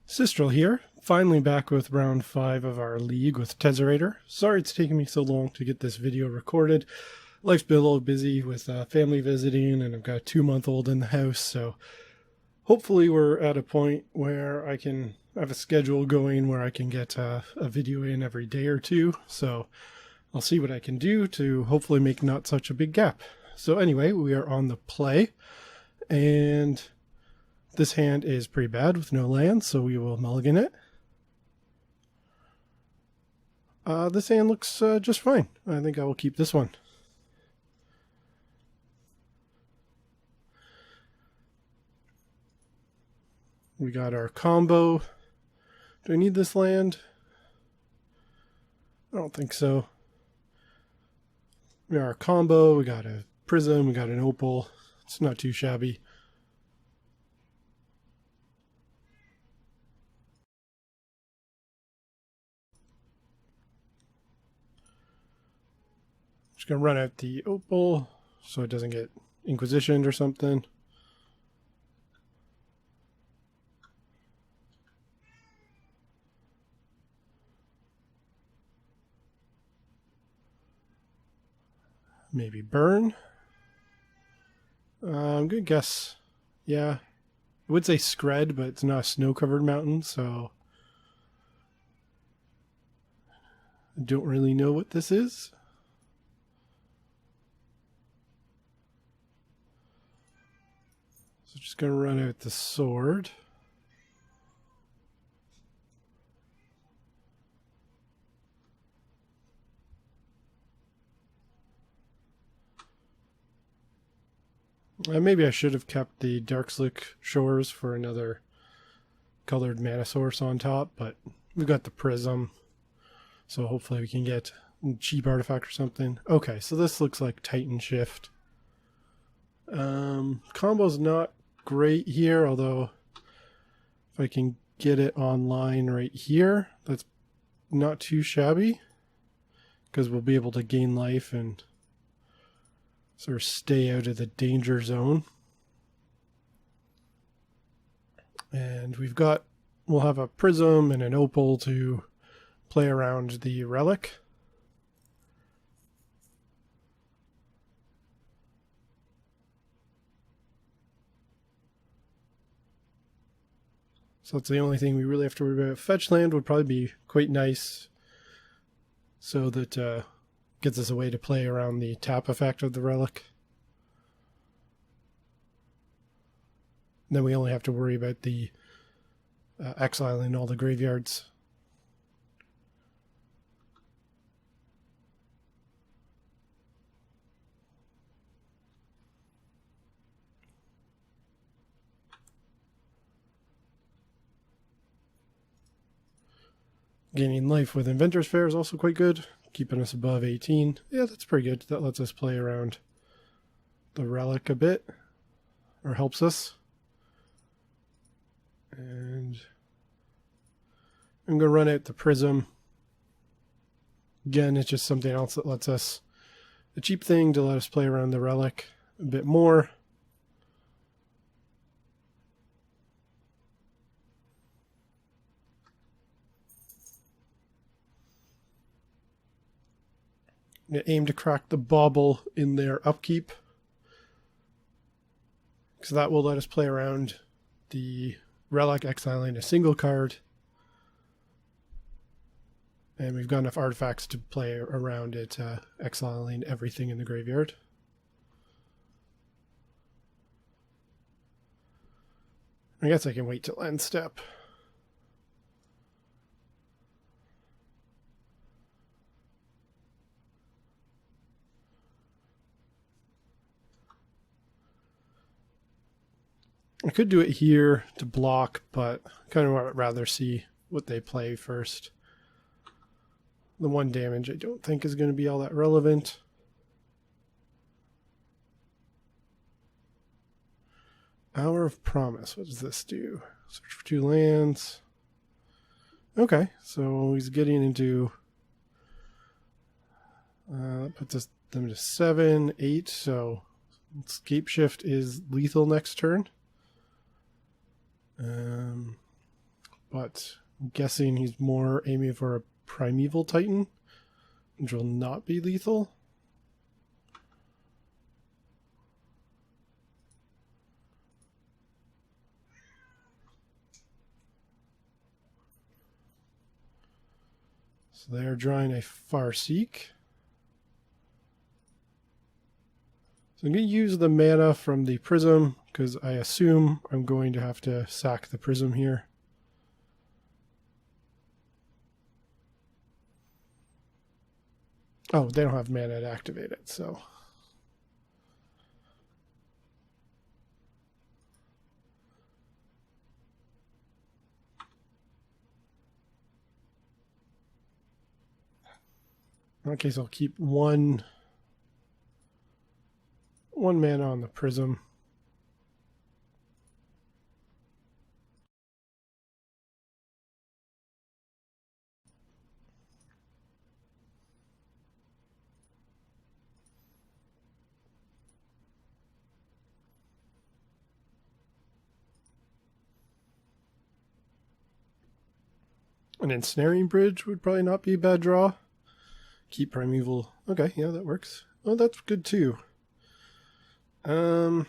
Sistrel here, finally back with round 5 of our league with Tezzerator. Sorry it's taking me so long to get this video recorded. Life's been a little busy with family visiting, and I've got a 2-month-old in the house, so hopefully we're at a point where I can have a schedule going where I can get a video in every day or two. So I'll see what I can do to hopefully make not such a big gap. So anyway, we are on the play, and this hand is pretty bad with no lands, so we will mulligan it. This hand looks just fine. I think I will keep this one. We got our combo. Do I need this land? I don't think so. We got our combo, we got a prism, we got an opal. It's not too shabby. Just gonna run out the opal so it doesn't get inquisitioned or something. Maybe burn. I'm gonna guess, yeah. I would say Scred, but it's not a snow-covered mountain, so I don't really know what this is. So just gonna run out the sword. Maybe I should have kept the Darkslick Shores for another colored mana source on top, but we've got the prism, so hopefully we can get a cheap artifact or something. Okay, so this looks like TitanShift. Combo's not great here, although if I can get it online right here, that's not too shabby, because we'll be able to gain life and sort of stay out of the danger zone. And we'll have a prism and an opal to play around the relic. So that's the only thing we really have to worry about. Fetch land would probably be quite nice, so that gets us a way to play around the tap effect of the relic. And then we only have to worry about the exiling all the graveyards. Gaining life with Inventor's Fair is also quite good, keeping us above 18. Yeah, that's pretty good. That lets us play around the relic a bit, or helps us. And I'm going to run out the prism. Again, it's just something else that lets us, a cheap thing to let us play around the relic a bit more. Aim to crack the bauble in their upkeep, because that will let us play around the relic, exiling a single card, and we've got enough artifacts to play around it, exiling everything in the graveyard. I guess I can wait till end step. I could do it here to block, but I kind of would rather see what they play first. The 1 damage I don't think is going to be all that relevant. Hour of Promise. What does this do? Search for 2 lands. Okay, so he's getting into... that puts them to 7, 8, so Scape Shift is lethal next turn. but I'm guessing he's more aiming for a Primeval Titan, which will not be lethal. So they're drawing a Farseek. So I'm going to use the mana from the Prism, because I assume I'm going to have to sack the Prism here. Oh, they don't have mana to activate it, so... In that case, I'll keep one mana on the Prism. An Ensnaring Bridge would probably not be a bad draw. Keep Primeval. Okay, yeah, that works. Oh, that's good too. Yeah,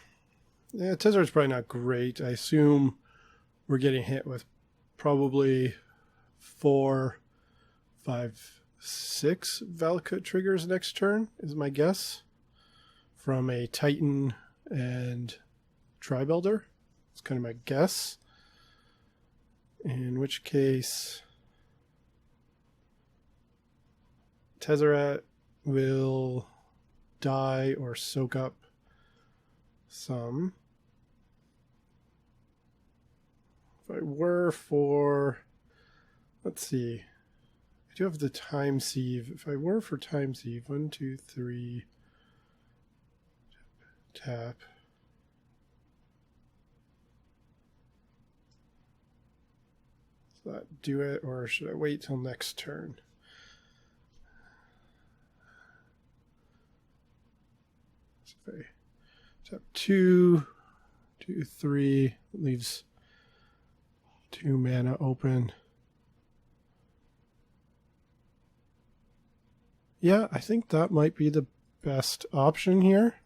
Tezzerator's probably not great. I assume we're getting hit with probably 4, 5, 6 Valakut triggers next turn, is my guess. From a Titan and Tribe Elder. It's kind of my guess. In which case... Tezzerator will die or soak up some. If I were for, let's see, I do have the Time Sieve. If I were for Time Sieve, 1, 2, 3, tap. Does that do it, or should I wait till next turn? If I tap 2, 2, 3, leaves 2 mana open. Yeah, I think that might be the best option here.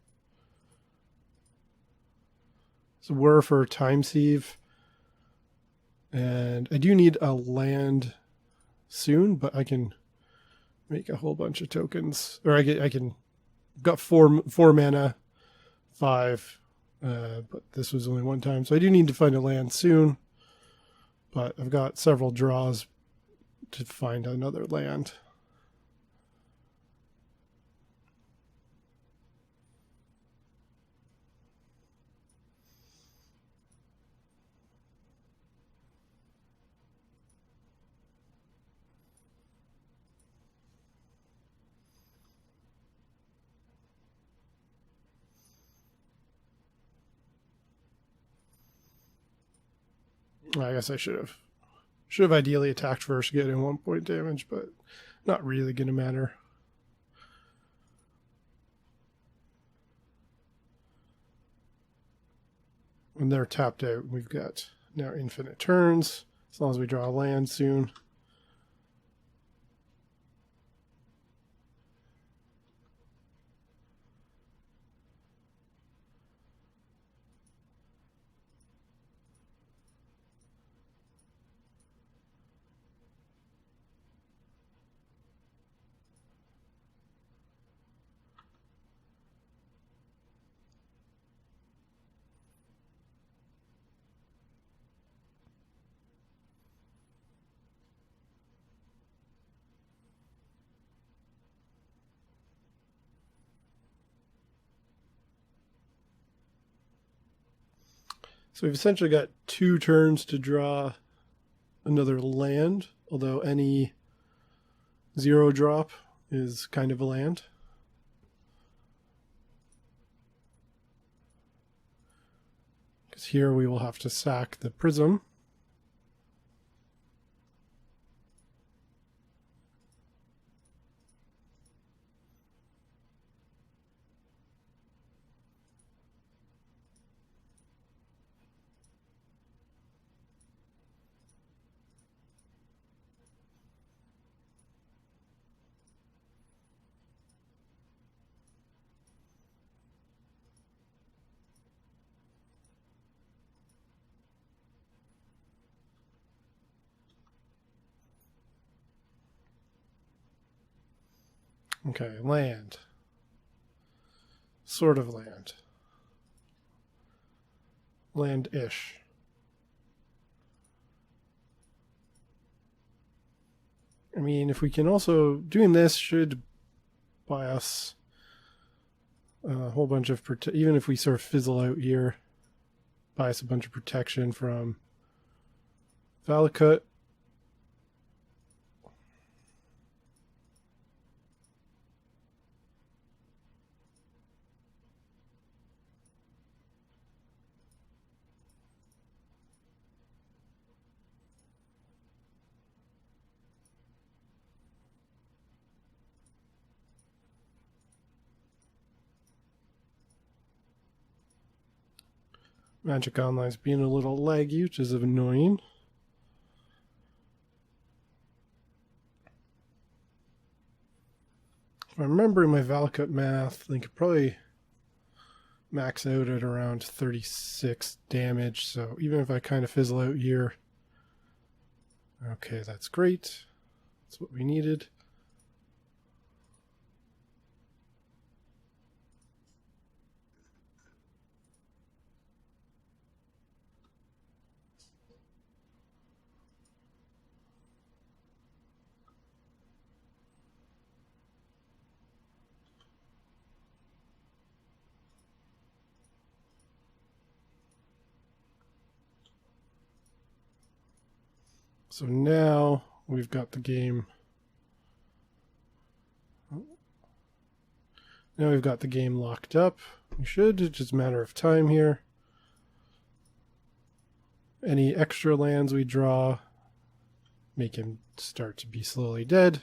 So we're for Time Sieve. And I do need a land soon, but I can make a whole bunch of tokens. Or I can got 4 mana, 5, but this was only 1 time. So I do need to find a land soon, but I've got several draws to find another land. I guess I should have ideally attacked first, getting 1 point damage, but not really going to matter. When they're tapped out, we've got now infinite turns, as long as we draw a land soon. So we've essentially got 2 turns to draw another land, although any 0 drop is kind of a land. Because here we will have to sack the Prism. Okay, land. Sort of land. Land-ish. I mean, if we can also... Doing this should buy us a whole bunch of... Even if we sort of fizzle out here, buy us a bunch of protection from Valakut. Magic Online's being a little laggy, which is annoying. If I'm remembering my Valakut math, I could probably max out at around 36 damage, so even if I kind of fizzle out here... Okay, that's great. That's what we needed. So now we've got the game. Now we've got the game locked up. We should, it's just a matter of time here. Any extra lands we draw make him start to be slowly dead.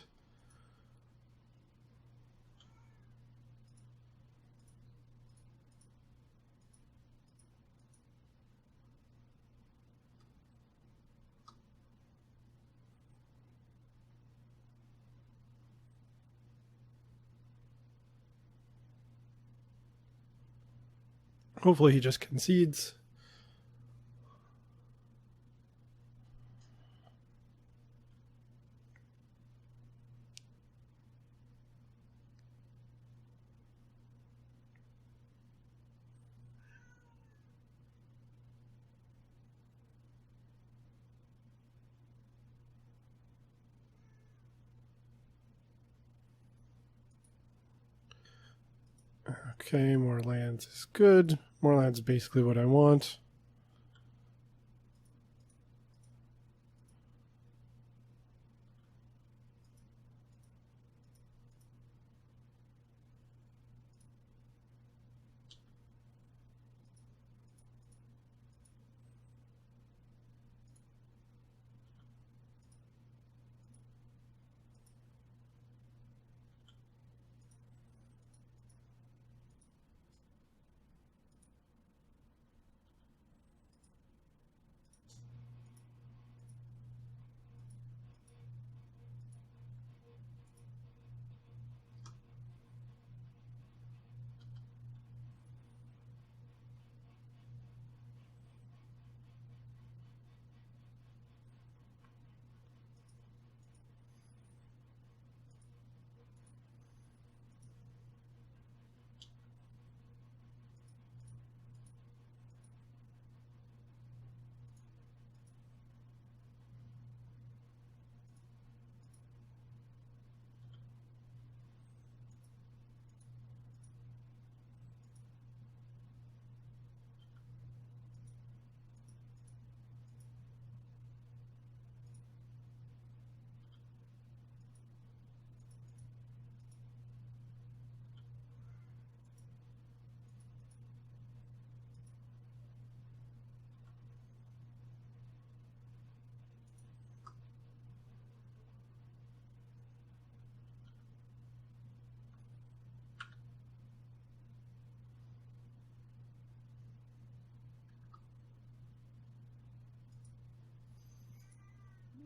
Hopefully he just concedes. Okay, more lands is good. More lands is basically what I want.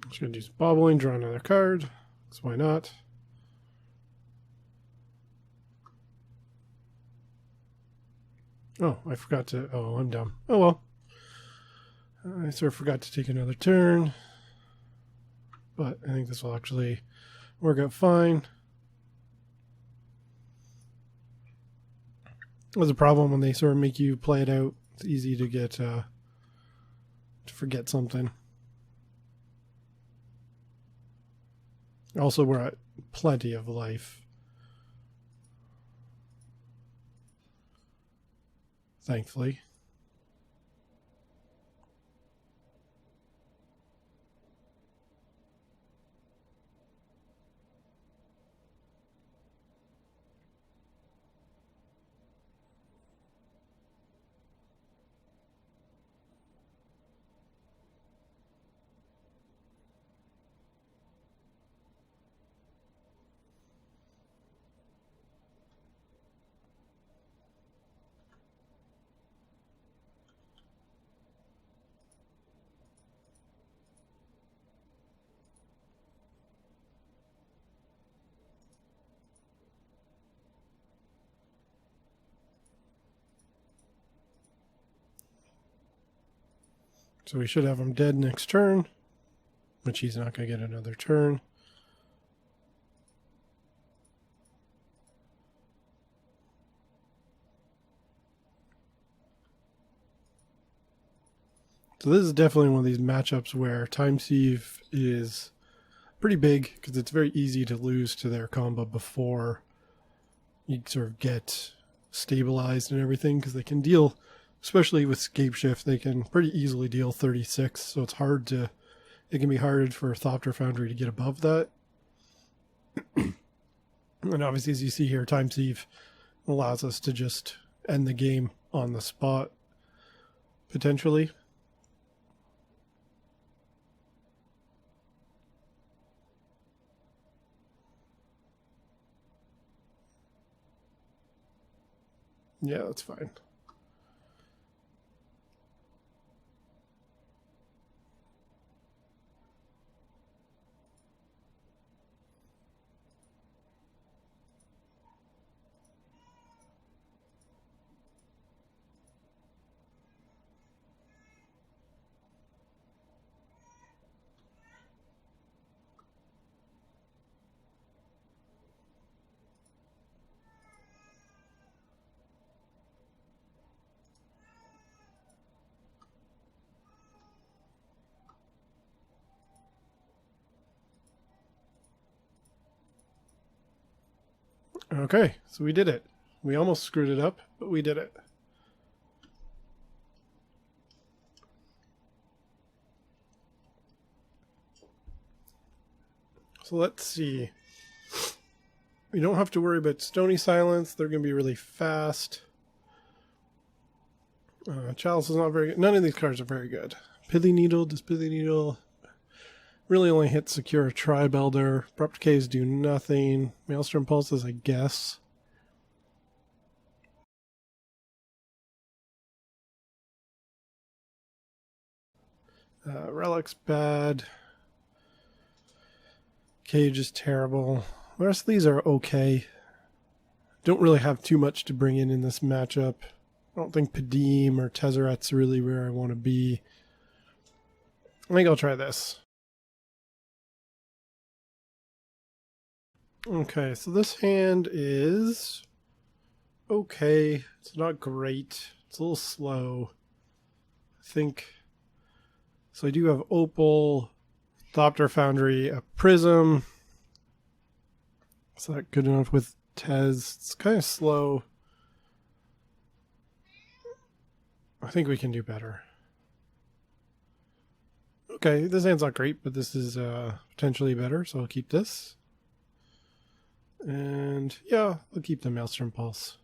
Just gonna do some bobbling, draw another card. So why not? Oh, I forgot to... Oh, I'm dumb. Oh well. I sort of forgot to take another turn. But I think this will actually work out fine. was a problem when they sort of make you play it out. It's easy to get to forget something. Also, we're at plenty of life, thankfully. So we should have him dead next turn, which he's not going to get another turn. So this is definitely one of these matchups where Time Thief is pretty big because it's very easy to lose to their combo before you sort of get stabilized and everything, because they can deal, especially with Scapeshift, they can pretty easily deal 36, so it's hard to, it can be hard for Thopter Foundry to get above that. And obviously, as you see here, Time Thief allows us to just end the game on the spot, potentially. Yeah, that's fine. Okay, so we did it. We almost screwed it up, but we did it. So let's see. We don't have to worry about Stony Silence. They're going to be really fast. Chalice is not very good. None of these cards are very good. Pithy Needle, does Pithy Needle really only hit Secure a Tribe Elder. Abrupt Caves do nothing. Maelstrom Pulses, I guess. Relic's bad. Cage is terrible. The rest of these are okay. Don't really have too much to bring in this matchup. I don't think Padim or Tezzerat's really where I want to be. I think I'll try this. Okay, so this hand is okay. It's not great. It's a little slow. I think. So I do have Opal, Thopter Foundry, a Prism. Is that good enough with Tez? It's kind of slow. I think we can do better. Okay, this hand's not great, but this is potentially better, so I'll keep this. And yeah, I'll keep the Maelstrom Pulse.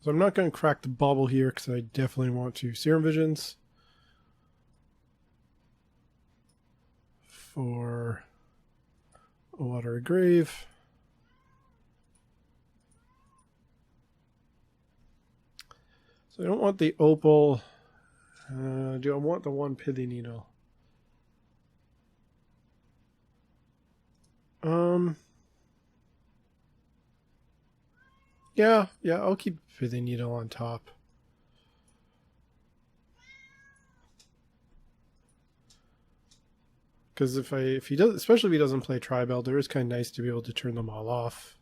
So I'm not going to crack the bubble here because I definitely want to Serum Visions for a Watery Grave. So I don't want the Opal. Do I want the one Pithy Needle? Yeah, I'll keep Pithing Needle on top. Because if he does, especially if he doesn't play Tribe Elder, it's kind of nice to be able to turn them all off.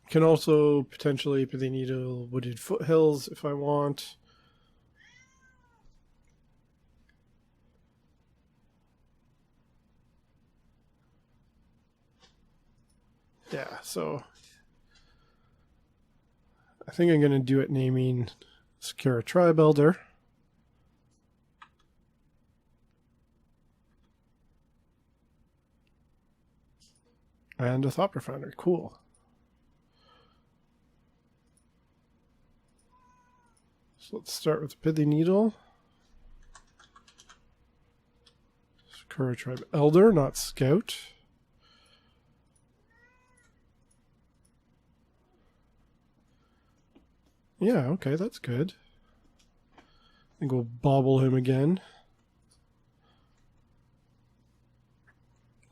Can also potentially Pithing Needle Wooded Foothills if I want. Yeah, so I think I'm going to do it naming Secure Tribe Elder. And a Thought Profounder. Cool. So let's start with Pithing Needle. Secure Tribe Elder, not Scout. Yeah, okay, that's good. I think we'll bobble him again.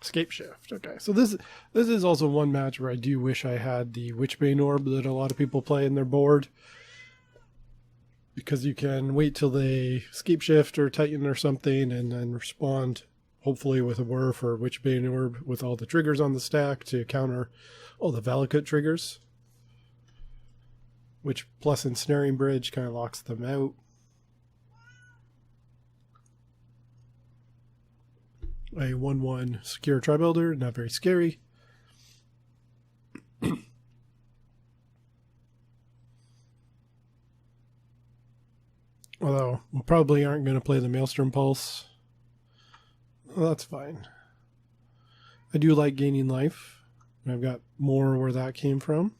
Escape Shift. Okay, so this is also one match where I do wish I had the Witchbane Orb that a lot of people play in their board. Because you can wait till they Escape Shift or Titan or something and then respond, hopefully with a Whirf or Witchbane Orb with all the triggers on the stack to counter all the Valakut triggers. Which plus Ensnaring Bridge kind of locks them out. A 1/1 Secure Tribe Elder, not very scary. Although, we probably aren't going to play the Maelstrom Pulse. Well, that's fine. I do like gaining life. I've got more where that came from.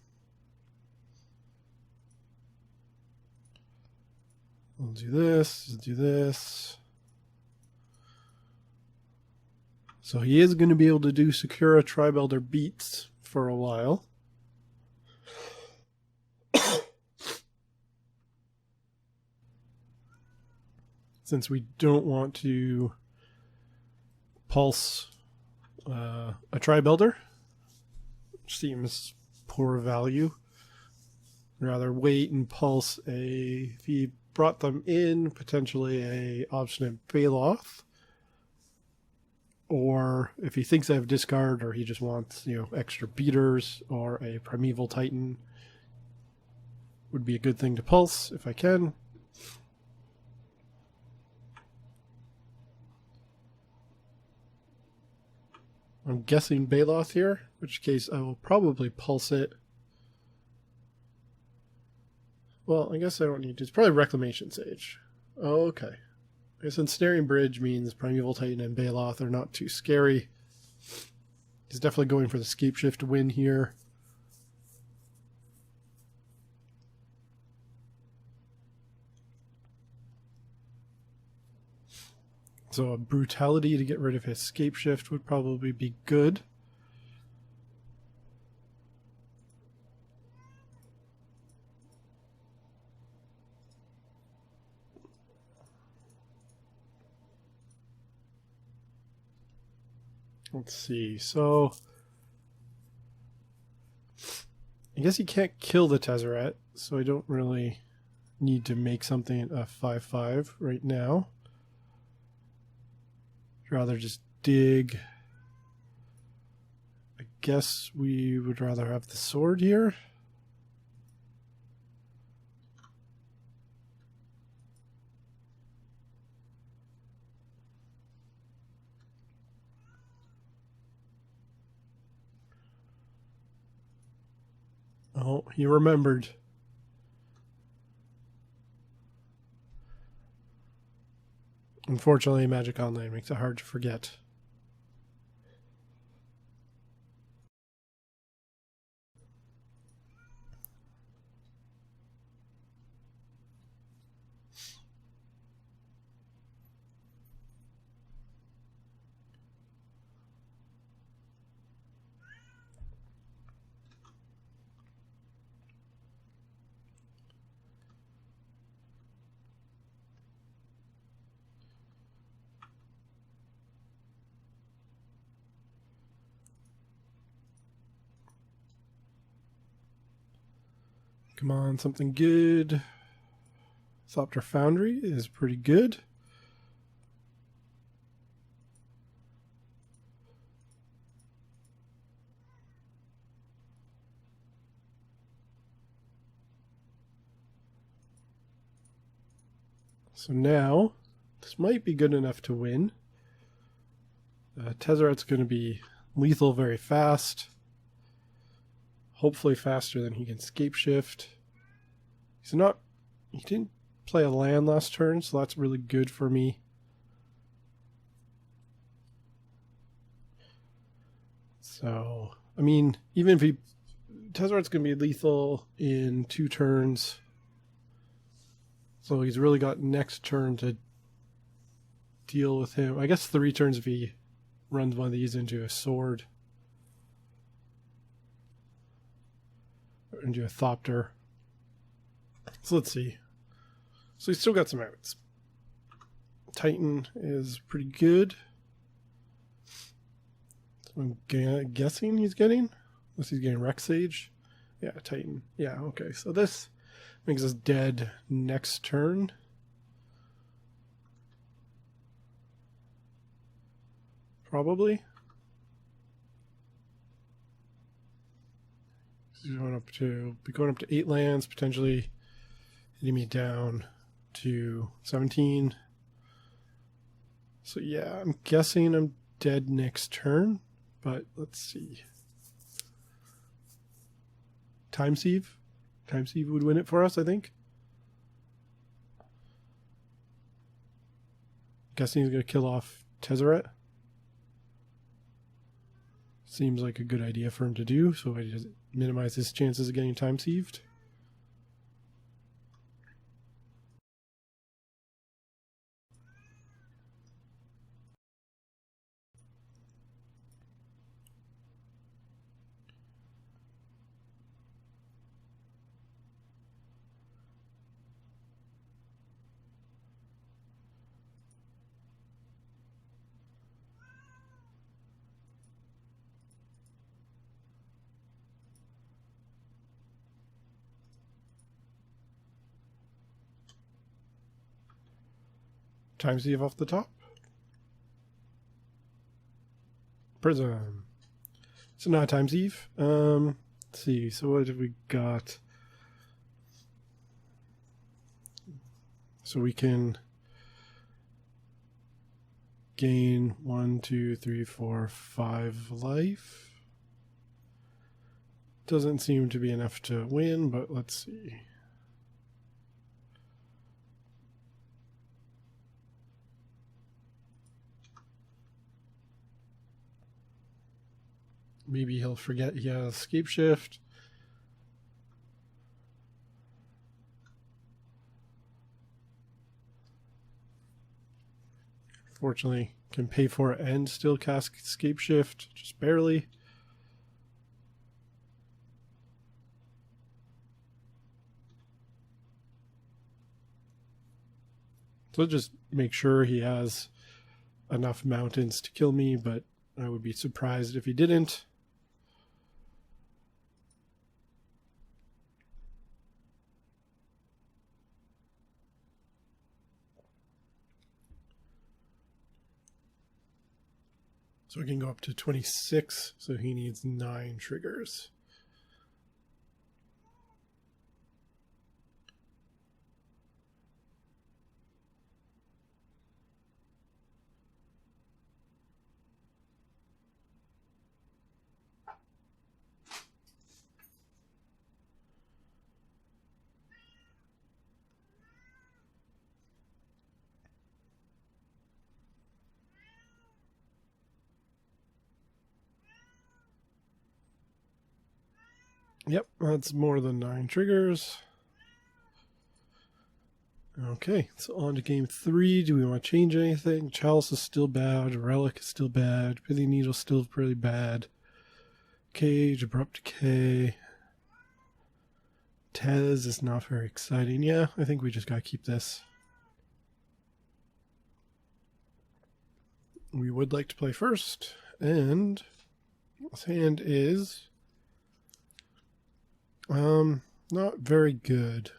I'll do this, do this. So he is going to be able to do Secura Tribe Elder beats for a while. Since we don't want to pulse a Tribe Elder, which seems poor value. Rather wait and pulse if he brought them in, potentially a obstinate Baloth. Or if he thinks I have discard, or he just wants, extra beaters, or a Primeval Titan, would be a good thing to pulse if I can. I'm guessing Baloth here, in which case I will probably pulse it. Well, I guess I don't need to. It's probably Reclamation Sage. Oh, okay. I guess Ensnaring Bridge means Primeval Titan and Baloth are not too scary. He's definitely going for the Escape Shift win here. So a Brutality to get rid of his Escape Shift would probably be good. Let's see, so I guess he can't kill the Tezzerator, so I don't really need to make something a 5/5 right now. I'd rather just dig. I guess we would rather have the sword here. Oh, he remembered. Unfortunately, Magic Online makes it hard to forget. Come on, something good. Thopter Foundry is pretty good. So now, this might be good enough to win. Tezzerat's going to be lethal very fast. Hopefully faster than he can scape shift. He didn't play a land last turn, so that's really good for me. So, I mean, even if Tezzerat's going to be lethal in 2 turns. So he's really got next turn to deal with him. I guess 3 turns if he runs one of these into a sword. Or into a Thopter. So let's see. So he's still got some outs. Titan is pretty good. So I'm guessing he's getting. Unless he's getting Rex Sage. Yeah, Titan. Yeah, okay. So this makes us dead next turn. Probably. He's going up to 8 lands, potentially hitting me down to 17. So yeah, I'm guessing I'm dead next turn, but let's see. Time Sieve would win it for us, I think. Guessing he's going to kill off Tezzerator. Seems like a good idea for him to do, so I just minimize his chances of getting time sieved. Time sieve off the top. Prism. So not time sieve. Let's see. So what have we got? So we can gain 1, 2, 3, 4, 5 life. Doesn't seem to be enough to win, but let's see. Maybe he'll forget he has escape shift. Fortunately, can pay for it and still cast escape shift, just barely. So just make sure he has enough mountains to kill me, but I would be surprised if he didn't. So we can go up to 26, so he needs 9 triggers. Yep, that's more than 9 triggers. Okay, so on to game 3. Do we want to change anything? Chalice is still bad. Relic is still bad. Pithing Needle is still pretty bad. Cage, Abrupt Decay. Tez is not very exciting. Yeah, I think we just got to keep this. We would like to play first, and this hand is not very good.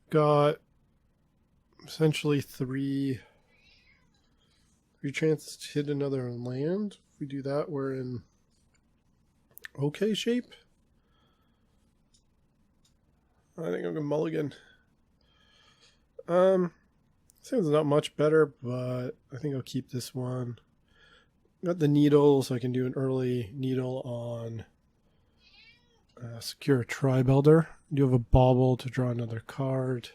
Got essentially three chances to hit another land. If we do that, we're in okay shape. I think I'm gonna mulligan. Seems not much better, but I think I'll keep this one. Got the needle, so I can do an early needle on secure a tri-builder. Do have a bauble to draw another card.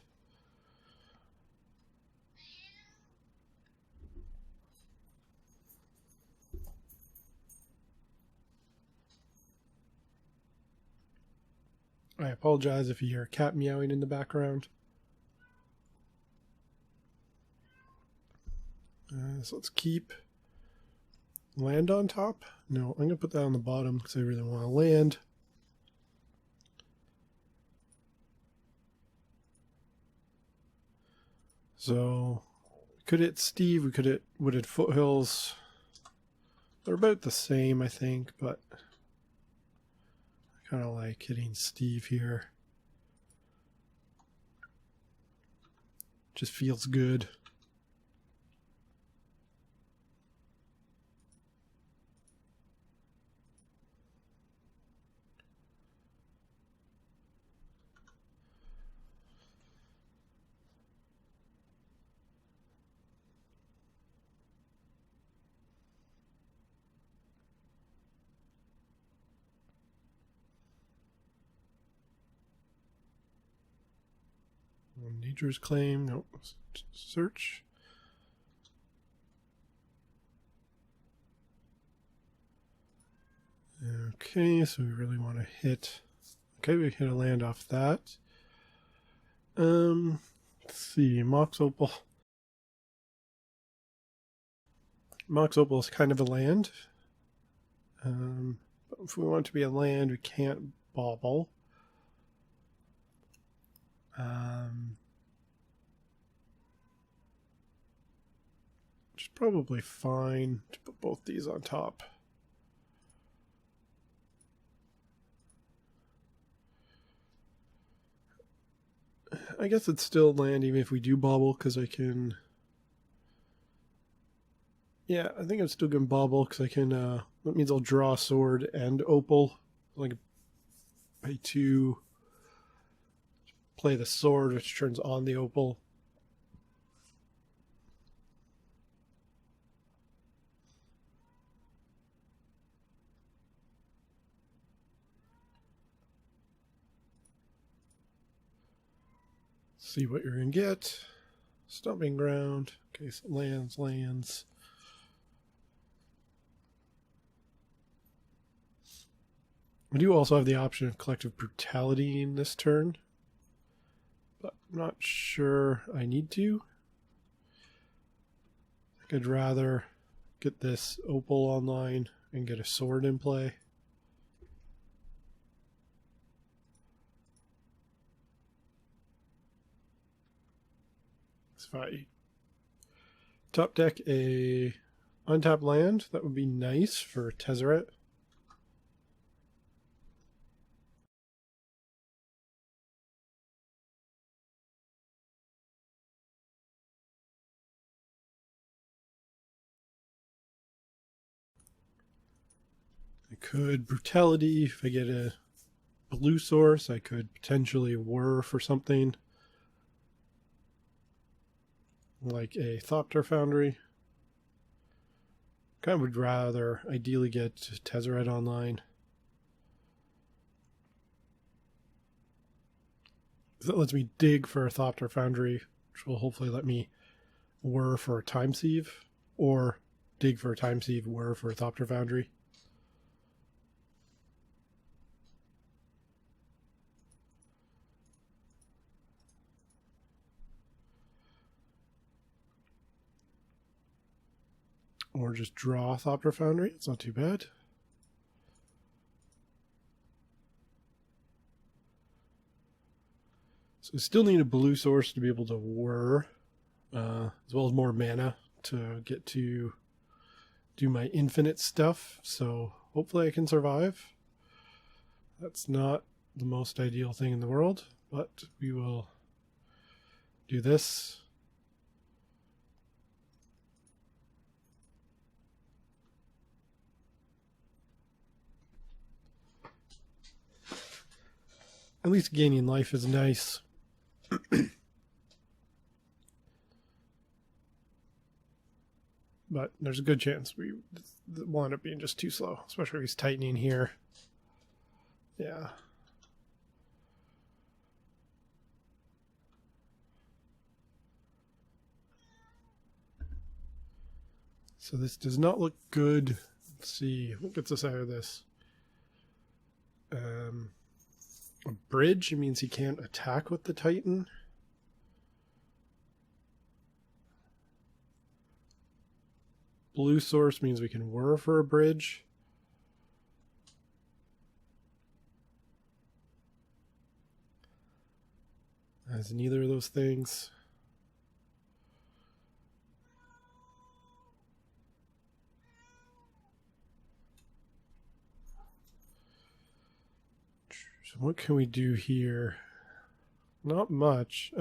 I apologize if you hear a cat meowing in the background. So let's keep land on top. No, I'm going to put that on the bottom because I really want to land. So we could hit Steve, we could hit Wooded Foothills. They're about the same, I think, but I kind of like hitting Steve here. Just feels good. Nature's Claim, no, search. Okay, so we really want to hit. Okay, we hit a land off that. Let's see, Mox Opal. Mox Opal is kind of a land. But if we want it to be a land, we can't bauble. Which is probably fine to put both these on top. I guess it's still land even if we do bauble because I can... Yeah, I think I'm still going to bauble because I can... that means I'll draw a sword and opal. Like pay 2... Play the sword, which turns on the opal. See what you're going to get. Stomping Ground. Okay, so lands. I do also have the option of Collective Brutality in this turn, but I'm not sure I need to. I think I'd rather get this opal online and get a sword in play. If I top deck a untapped land, that would be nice for Tezzerator. I could Brutality. If I get a blue source, I could potentially whir for something like a Thopter Foundry. Kind of would rather ideally get Tezzerator online. That lets me dig for a Thopter Foundry, which will hopefully let me whir for a Time Sieve, or dig for a Time Sieve, whir for a Thopter Foundry. Or just draw a Thopter Foundry. It's not too bad. So we still need a blue source to be able to whir, as well as more mana to get to do my infinite stuff. So hopefully I can survive. That's not the most ideal thing in the world, but we will do this. At least gaining life is nice. But there's a good chance we will end up being just too slow, especially if he's tightening here. Yeah. So this does not look good. Let's see what gets us out of this. A bridge means he can't attack with the Titan. Blue source means we can whir for a bridge. As neither of those things. So what can we do here? Not much.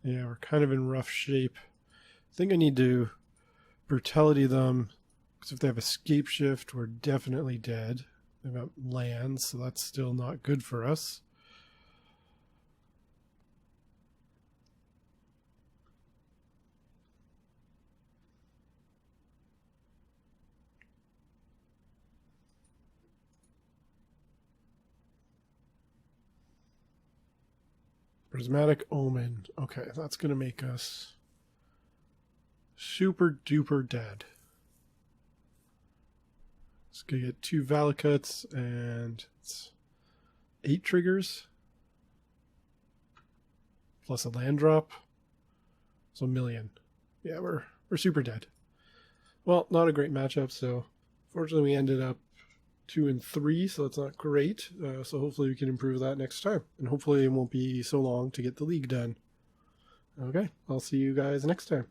Yeah, we're kind of in rough shape. I think I need to brutality them, because if they have escape shift, we're definitely dead. They've got land, so that's still not good for us. Prismatic Omen. Okay, that's going to make us super duper dead. It's going to get 2 Valakuts and it's 8 triggers. Plus a land drop. So 1 million. Yeah, we're super dead. Well, not a great matchup, so fortunately we ended up 2 and 3, so that's not great. So hopefully we can improve that next time. And hopefully it won't be so long to get the league done. Okay, I'll see you guys next time.